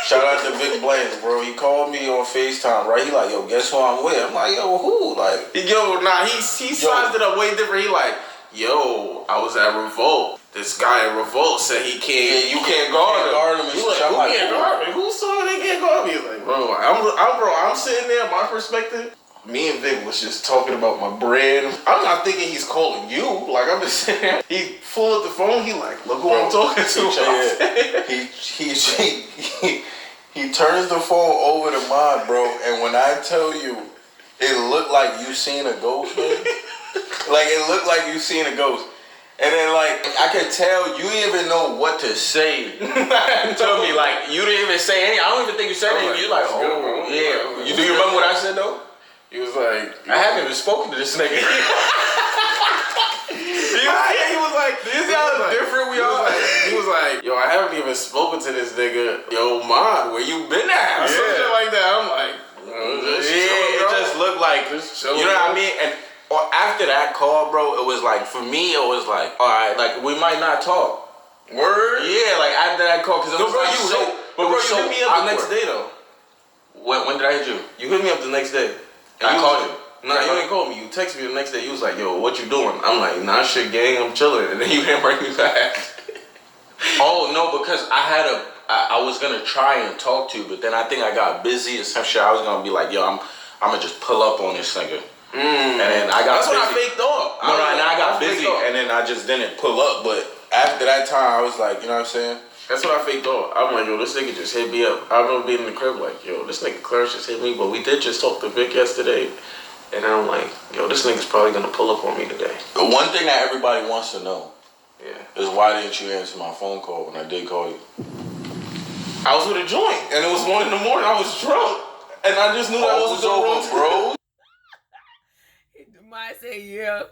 B: Shout out to Vic Blends, bro. He called me on FaceTime, right? He like, yo, guess who I'm with? I'm like, yo, who? Like,
C: yo, nah, he sized it up way different. He like, yo, I was at Revolt. This guy at Revolt said you can't guard him. He's like, who can't guard me? Who saw they can't guard me? He's like, bro, I'm sitting there, my perspective. Me and Vic was just talking about my brand. I'm not thinking he's calling you. Like, I'm just saying there. He pulled up the phone. He like, look who I'm talking to.
B: He turns the phone over to mine, bro. And when I tell you, it looked like you seen a ghost, man. Like, it looked like you seen a ghost. And then, like, I could tell you didn't even know what to say.
C: You told me, like, you didn't even say anything. I don't even think you said anything. You're like, oh, yeah.
B: Do you remember what I said, though?
C: He was like,
B: I haven't even spoken to this nigga.
C: He was like, do you see how different we are? He was like, yo, I haven't even spoken to this nigga. Yo, Mod, where you been at? Or something like that. I'm like,
B: it just looked like, you know what I mean? And after that call, bro, it was like, for me, it was like, all right, like, we might not talk.
C: Word?
B: Yeah, like, after that call, because it was like
C: you hit me up the next day, though.
B: When did I hit you?
C: You hit me up the next day.
B: I called you.
C: Nah, you ain't called me. You texted me the next day. You was like, yo, what you doing? I'm like, nah, shit, gang, I'm chilling. And then you didn't bring me back.
B: Oh, no, because I was going to try and talk to you, but then I think I got busy and some shit. I was going to be like, yo, I'm going to just pull up on this nigga. And then I got
C: That's
B: busy.
C: what I faked off.
B: And I got busy, and then I just didn't pull up. But after that time, I was like, you know what I'm saying?
C: That's what I faked off. I'm like, yo, this nigga just hit me up. I remember being in the crib like, yo, this nigga Clarence just hit me, but we did just talk to Vic yesterday. And I'm like, yo, this nigga's probably gonna pull up on me today.
B: The one thing that everybody wants to know is why didn't you answer my phone call when I did call you?
C: I was with a joint, and it was 1 a.m. I was drunk, and I just knew that wasn't over, bro.
A: Might say, yeah.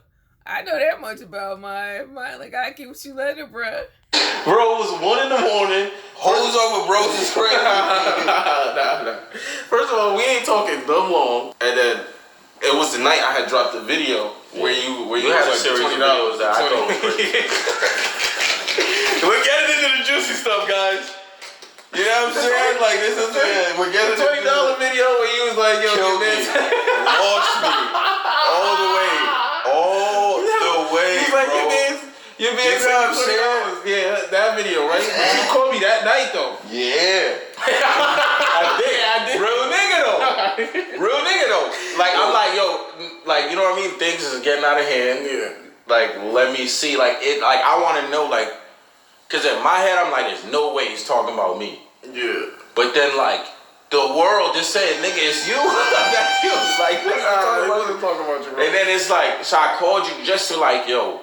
A: I know that much about mine. Like, I keep what you letter, bruh.
C: Bro, it was 1 in the morning.
B: Hoes over bros is crazy.
C: Nah. First of all, we ain't talking dumb long. And then it was the night I had dropped the video where you
B: had a
C: like
B: series of
C: $20
B: videos that I thought was crazy.
C: We're getting into the juicy stuff, guys. You know what I'm saying? Like, this is we're getting the $20 video where you was like, yo,
B: Killed me.
C: lost me all the way. All the way,
B: He's like,
C: bro.
B: you being
C: You know what I'm saying? Yeah, that video, right? But you called me that night, though.
B: Yeah.
C: I did.
B: Real nigga though. Real nigga though. Like I'm like, yo, like you know what I mean? Things is getting out of hand.
C: Yeah.
B: Like let me see. Like it like I wanna know like cause in my head I'm like, there's no way he's talking about me.
C: Yeah.
B: But then like the world just saying, nigga, it's you. That's you. Like
C: I wasn't talking about you, bro.
B: and then it's like, so I called you just to like, yo,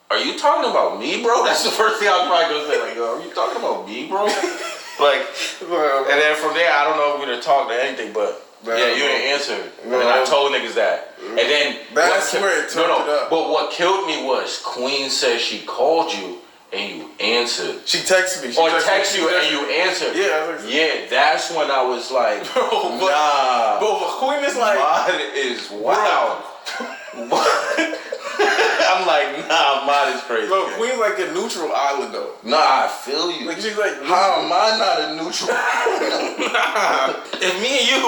B: are you talking about me, bro? That's the first thing I was probably gonna say. Like, yo, are you talking about me, bro? Like, and then from there, I don't know if we're gonna talk to anything, but yeah, you didn't answer. And I told niggas that. And then
C: that's where it turned it up.
B: But what killed me was Queen said she called you and you answered.
C: She texted me.
B: Or text you and you answered.
C: Yeah.
B: Yeah, that's when I was like,
C: Bro,
B: nah.
C: But Queen is like,
B: Mine is wild. I'm like, nah, mine is crazy.
C: bro, Queen's like a neutral island though.
B: Nah, I feel you.
C: Like she's like,
B: How am I not a neutral? Nah. If me and you.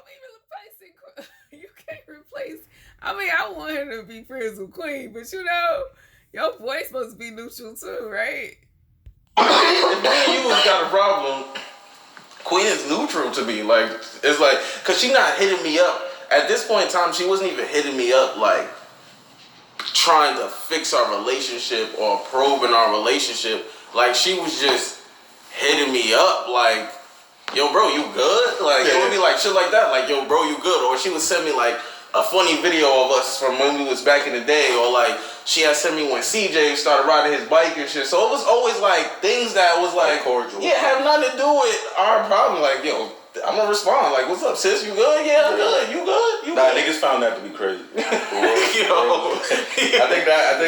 A: You can't replace. I mean, I want him to be friends with Queen, but you know, your boy's supposed to be neutral too, right?
C: If me and you got a problem, Queen is neutral to me. Like, it's like, cause she not hitting me up. At this point in time, she wasn't even hitting me up like trying to fix our relationship or probing our relationship. Like, she was just hitting me up like, yo, bro, you good? Like, it would be like shit like that. Like, yo, bro, you good? Or she would send me like a funny video of us from when we was back in the day. Or like, she had sent me when CJ started riding his bike and shit. So it was always like things that was like
B: cordial.
C: Yeah, have nothing to do with our problem. Like, yo, I'm gonna respond. Like, what's up, sis? You good? Yeah, I'm good. You good? You
B: Nah,
C: good?
B: niggas found that to be crazy.
C: Yo,
B: I think that,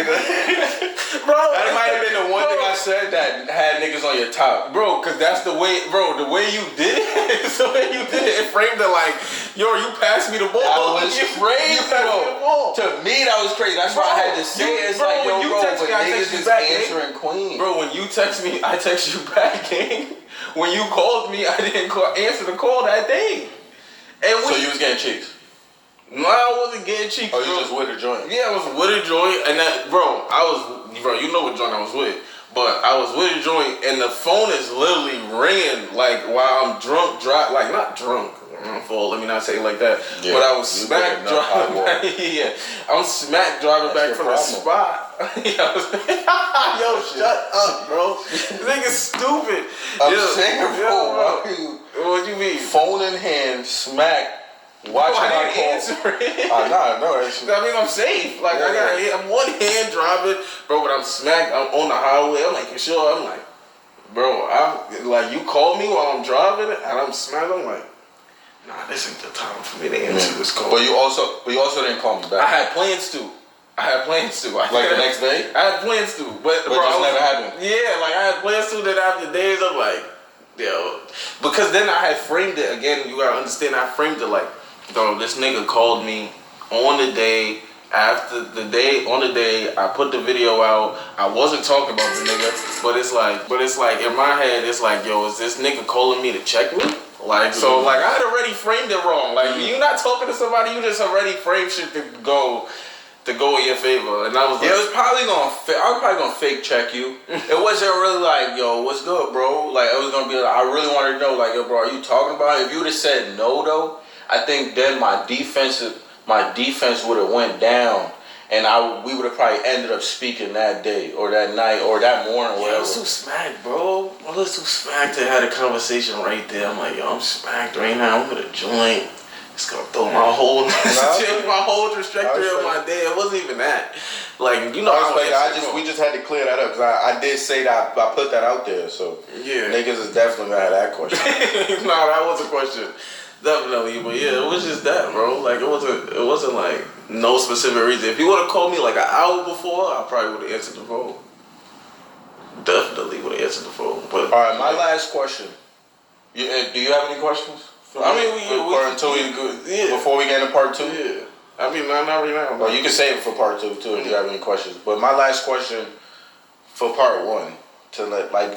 C: bro,
B: that might have been the one thing I said that had niggas on your top.
C: bro, cause that's the way, bro. The way you did it, the way you did it, it framed it like, yo, you passed me the ball.
B: That was
C: you
B: crazy,
C: passed me the ball.
B: To me, that was crazy. That's why I had to say it. It's
C: bro,
B: like, yo,
C: when you
B: bro,
C: text
B: but
C: me, I
B: niggas
C: text you
B: is
C: back,
B: answering Queen.
C: Bro, when you text me, I text you back, gang. When you called me, I didn't answer the call that day. And
B: So you was getting cheeks?
C: No, I wasn't getting cheeks.
B: Oh, you just with a joint?
C: Yeah, I was with a joint, and that, bro, you know what joint I was with. But I was with a joint, and the phone is literally ringing, like, while I'm drunk, like, not drunk. Let me not say it like that.
B: Yeah,
C: but I was smack driving back. Yeah, I'm smack driving back from the spot. Yo, shut up, bro. This nigga's stupid.
B: I'm saying, bro.
C: What you mean?
B: Phone in hand, smack. Watching
C: I
B: my
C: didn't
B: call.
C: answer it.
B: Nah, no.
C: I mean, I'm safe. Like, I'm one hand driving, bro, but I'm smacked. I'm on the highway. I'm like, you sure? I'm like, bro, you call me while I'm driving and I'm smacked. I'm like, nah, this ain't the time for me to answer this call.
B: But you also didn't call me back.
C: I had plans to. Like
B: the next day?
C: I had plans to, but bro,
B: just never happened.
C: Yeah, like I had plans to. Then after days, I'm like, yo, because then I had framed it again. You gotta understand, I framed it like, bro, this nigga called me on the day. After the day, on the day, I put the video out. I wasn't talking about the nigga, but it's like in my head, it's like, yo, is this nigga calling me to check me? Like, so like I had already framed it wrong. Like, you're not talking to somebody, you just already framed shit to go in your favor. And I was like,
B: I was probably gonna fake check you. It wasn't really like, yo, what's good, bro? Like, it was gonna be like, I really wanted to know, like, yo, bro, are you talking about it? If you would have said no, though, I think then my defense would have went down, and we would have probably ended up speaking that day or that night or that morning or whatever.
C: I was too smacked, bro. I was too smacked to have a conversation right there. I'm like, yo, I'm smacked right now. I'm with a joint. It's gonna throw my whole trajectory of my day. It wasn't even that. Like, you know,
B: we just had to clear that up because I did say that I put that out there. So
C: yeah,
B: niggas is definitely gonna have that question.
C: No, that was a question, definitely. But yeah, it was just that, bro. Like, it wasn't like. no specific reason. If you would have called me like an hour before, I probably would have answered the phone. Definitely would have answered the phone. But
B: all right, my last question. Do you have any questions?
C: I mean,
B: before we get into part 2?
C: Yeah. I mean, not right now.
B: Well, you can save it for part 2 too if you have any questions. But my last question for part 1,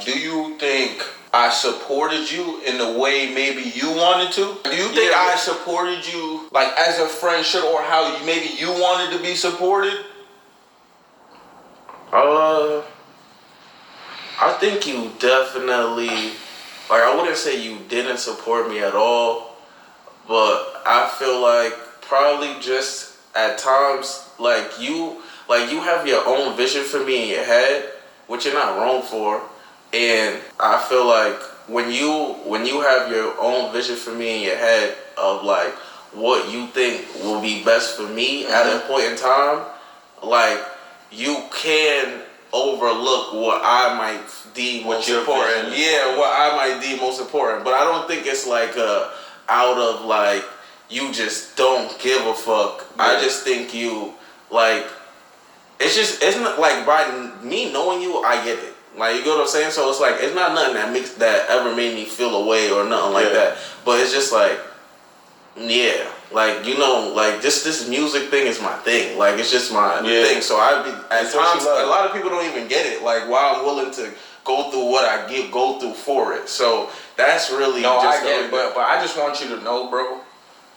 B: do you think I supported you in the way maybe you wanted to? Do you think I supported you like as a friend should, or how maybe you wanted to be supported?
C: I think you definitely, like, I wouldn't say you didn't support me at all, but I feel like probably just at times, like you have your own vision for me in your head, which you're not wrong for, and I feel like when you have your own vision for me in your head of like what you think will be best for me at a point in time, like you can overlook what I might deem most important. Yeah, what I might deem most important. But I don't think it's like out of like you just don't give a fuck. Yeah. I just think you like it's not like by me knowing you, I get it. Like, you get what I'm saying? So it's like it's not nothing that ever made me feel away or nothing like that. But it's just like, yeah, like, you know, like just this music thing is my thing. Like, it's just my thing. So at times a lot of people don't even get it. Like, why I'm willing to go through what I go through for it. So that's really
B: I get it. But I just want you to know, bro.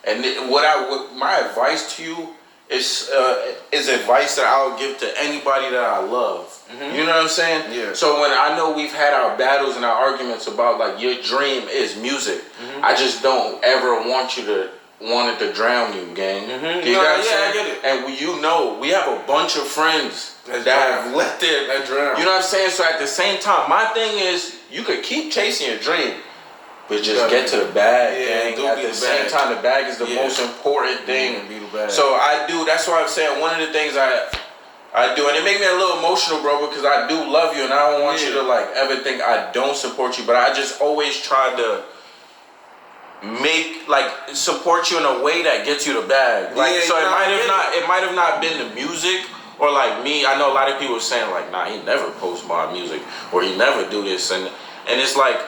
B: And what my advice to you is advice that I'll give to anybody that I love. Mm-hmm. You know what I'm saying?
C: Yeah.
B: So when I know we've had our battles and our arguments about like your dream is music, I just don't ever want it to drown you, gang.
C: Mm-hmm.
B: You know what I'm
C: I
B: saying?
C: get it.
B: And we have a bunch of friends that have let their drown. You know what I'm saying? So at the same time, my thing is you could keep chasing your dream, but just get to the bag, gang. At the same time, the bag is the most important thing. So I do. That's why I'm saying one of the things I do, and it made me a little emotional, bro, because I do love you, and I don't want you to like ever think I don't support you. But I just always try to support you in a way that gets you the bag. Like, so it might have not been the music. Or like me, I know a lot of people saying like, nah, he never posts my music, or he never do this, and it's like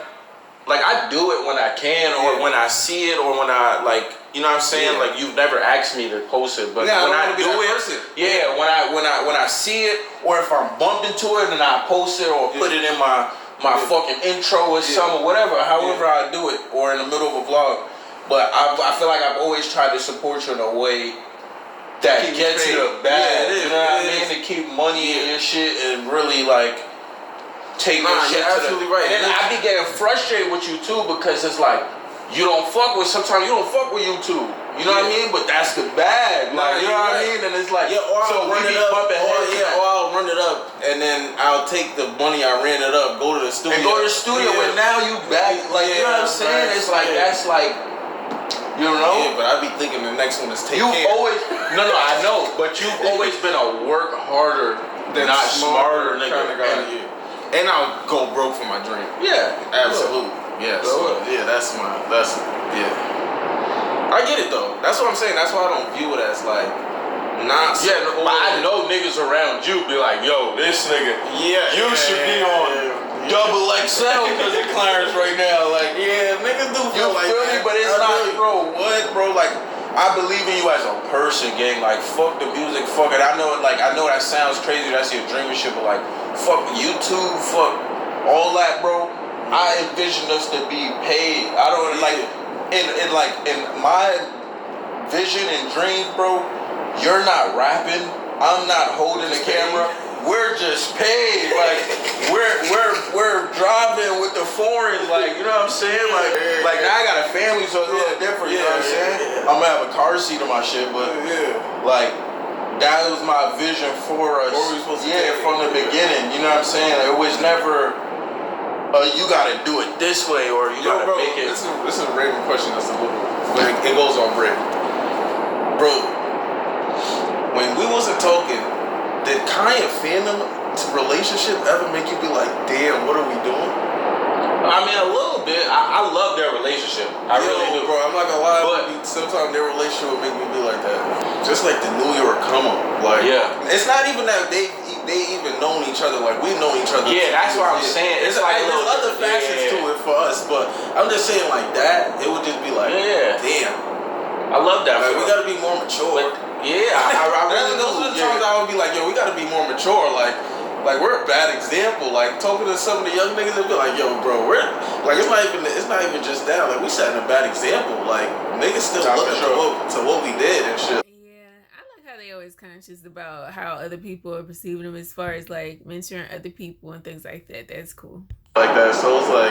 B: I do it when I can, or when I see it, or when I like, you know what I'm saying? Like, you've never asked me to post it, but when I do it, when I see it, or if I'm bumped into it and I post it or put it in my fucking intro or something, whatever, however I do it, or in the middle of a vlog. But I feel like I've always tried to support you in a way that gets you the bag. You know what I mean? To keep money in your shit and really like take your shit to
C: absolutely right.
B: And then I be getting frustrated with you too, because it's like sometimes you don't fuck with YouTube. You know what I mean? But that's the bag. Like, you know what I mean? And it's like,
C: or I'll run it up, or I'll run it up, and then I'll take the money I ran it up, go to the studio.
B: And now you back. Like, you know what I'm saying? It's like, that's like, you know?
C: Yeah, but I be thinking the next one is take care.
B: No, I know, but you've always been a work harder, not smarter nigga.
C: And I'll go broke for my dream.
B: Yeah,
C: absolutely. Yeah, I get it though. That's what I'm saying. That's why I don't view it as like not.
B: Yeah, but I know niggas around you be like, yo, this nigga, you should be on double XL because of Clarence right now. Like,
C: niggas do feel like
B: that. But it's not, bro. Like, I believe in you as a person, gang. Like, fuck the music, fuck it. I know that sounds crazy. That's your dream and shit, but like, fuck YouTube, fuck all that, bro. I envision us to be paid. I don't like in my vision and dreams, bro. You're not rapping. I'm not holding the camera. We're just paid. Like we're driving with the foreigns. Like, you know what I'm saying? Like now I got a family, so it's a little different. You know what I'm saying? I'm gonna have a car seat in my shit, but like that was my vision for us. From the beginning. You know what I'm saying? It was never. You gotta do it this way, or you gotta make it.
C: This is a random question. That's a little. It goes on break, bro. When we wasn't talking, did Kai and Phantom relationship ever make you be like, damn, what are we doing?
B: I mean, a little bit. I love their relationship. I really do.
C: Bro, I'm not gonna lie. But sometimes their relationship would make me be like that. Just like the New York come up. Like, it's not even that they even known each other. Like, we've known each other.
B: Yeah, that's what I'm saying. It's like
C: there's other facets to it for us, but I'm just saying like that. It would just be like, damn.
B: I love that.
C: Like, we gotta be more mature.
B: I really
C: those are the times I would be like, yo, we gotta be more mature. Like we're a bad example. Like talking to some of the young niggas, they'll be like, yo, bro, we're like it's not even just that. Like we setting a bad example. Like niggas still looking to what we did and shit.
A: Yeah, I like how they always conscious about how other people are perceiving them as far as like mentoring other people and things like that. That's cool.
C: Like that, so it's like,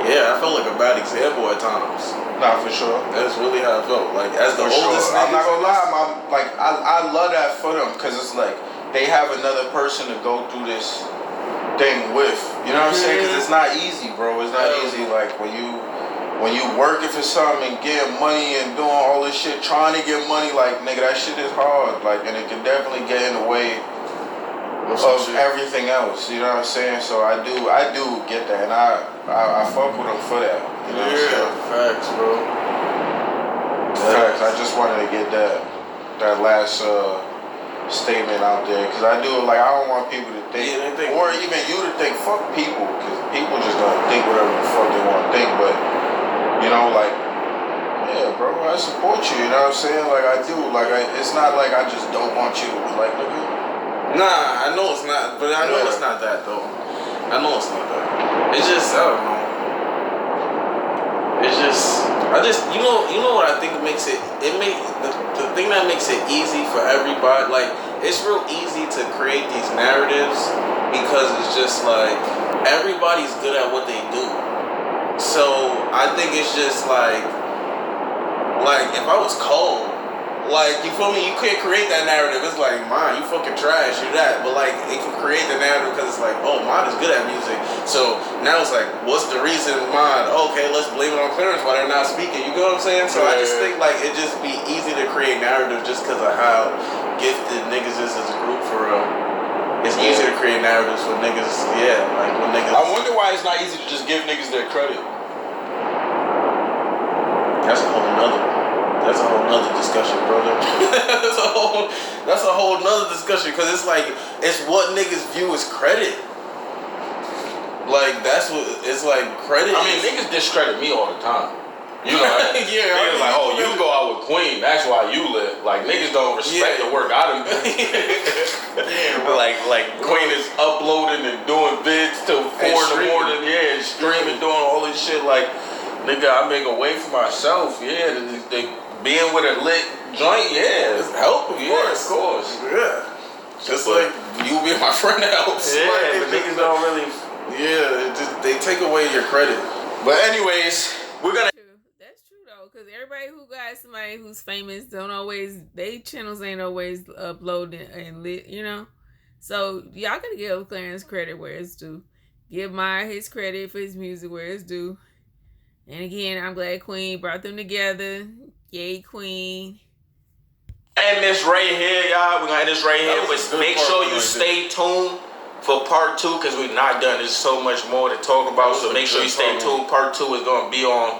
C: yeah, I felt like a bad example at times.
D: Nah, for sure.
C: That's really how I felt. Like as the oldest,
D: I'm not gonna lie, I love that for them because it's like they have another person to go through this thing with. You know what I'm saying? Because it's not easy, bro. It's not easy. Like when you working for something and getting money and doing all this shit, trying to get money, like nigga, that shit is hard. Like, and it can definitely get in the way of everything else, you know what I'm saying? So I do get that, and I fuck with them for that. You know what I'm saying?
C: Facts, bro.
D: Facts. I just wanted to get that last statement out there, because I don't want people to think, or even you to think, fuck people, because people just gonna think whatever the fuck they want to think. But you know, like, yeah, bro, I support you. You know what I'm saying? Like I do. Like it's not like I just don't want you to be like, nigga.
C: Nah, I know it's not, but I know it's not that though. I know it's not that. It's just, I don't know. It's just, you know what I think makes it the thing that makes it easy for everybody, like, it's real easy to create these narratives because it's just like, everybody's good at what they do. So, I think it's just like if I was cold, like, you feel me? You can't create that narrative. It's like, man, you fucking trash, you that. But, like, it can create the narrative because it's like, oh, mine is good at music. So, now it's like, what's the reason mine? Okay, let's blame it on Clarence while they're not speaking. You know what I'm saying? So, I just think, like, it just be easy to create narrative just because of how gifted niggas is as a group, for real. It's easy to create narratives with niggas, like, when niggas...
D: I wonder why it's not easy to just give niggas their credit.
C: That's a whole nother discussion, brother. that's a whole nother discussion, because it's like, it's what niggas view as credit. Like, that's what it's like, credit.
B: I mean, niggas discredit me all the time. You know,
C: niggas
B: like, oh, you go out with Queen, that's why you live. Like, niggas don't respect the work I done done. like Queen is uploading and doing vids till 4 in the morning, and streaming, doing all this shit. Like, nigga, I make a way for myself. They being with a lit joint, it's helpful, of course.
C: Yeah. Just like you being my friend helps.
B: Yeah, like, but niggas don't really.
C: Yeah, they take away your credit. But anyways, we're gonna.
A: That's true though, because everybody who got somebody who's famous they channels ain't always uploading and lit, you know. So y'all gotta give Clarence credit where it's due. Give his credit for his music where it's due. And again, I'm glad Queen brought them together. Yay, Queen.
B: And this right here, y'all. We're gonna end this right here. But make sure you stay tuned for part 2, because we're not done. There's so much more to talk about. So make sure you stay tuned. Part 2 is gonna be on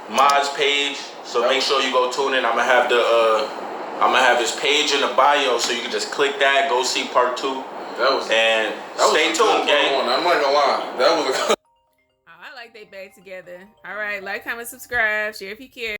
B: Mod's page. So make sure you go tune in. I'm gonna have his page in the bio, so you can just click that, go see part 2. Stay tuned, gang.
C: I'm not gonna lie. That was a
A: I like they back together. All right, like, comment, subscribe, share if you care.